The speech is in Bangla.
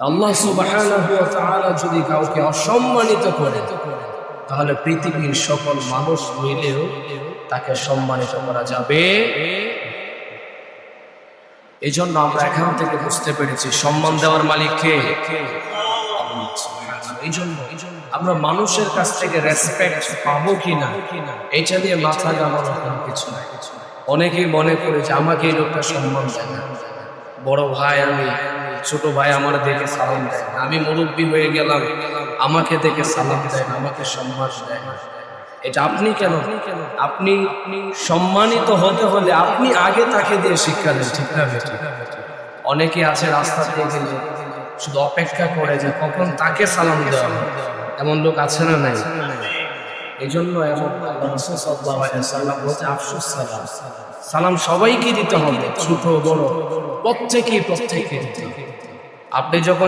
আল্লাহ সুবহানাহু ওয়া তাআলা যদি কাউকে অসম্মানিত করে তাহলে পৃথিবীর সকল মানুষ মিলেও তাকে সম্মানিত করা যাবে। এই জন্য আমরা এখান থেকে বুঝতে পেরেছি সম্মান দেওয়ার মালিক কে? এই জন্য আমরা মানুষের কাছ থেকে রেসপেক্ট পাবো কিনা এটা নিয়ে মাথা ঘামানোর কোনো কিছু নাই। অনেকেই মনে করে যে আমাকে এই লোকটা সম্মান দেয় না, বড় ভাই আমি, ছোট ভাই আমার দেখে সালাম দেয় না, আমি মুরব্বী হয়ে গেলাম আমাকে দেখে সালাম দেয় না, আমাকে সম্মান দেয় না। এটা আপনি কেন? আপনি সম্মানিত হতে হলে আপনি আগে তাকে দিয়ে শিক্ষা দেন, ঠিক না? অনেকে আছে রাস্তা দিয়ে গেলে শুধু অপেক্ষা করে যে কখন তাকে সালাম দেওয়া হবে, এমন লোক আছে না নাই? এই জন্য সালাম সবাইকে দিতে হবে, ছোট বড় প্রত্যেকে দিতে হবে। আপনি যখন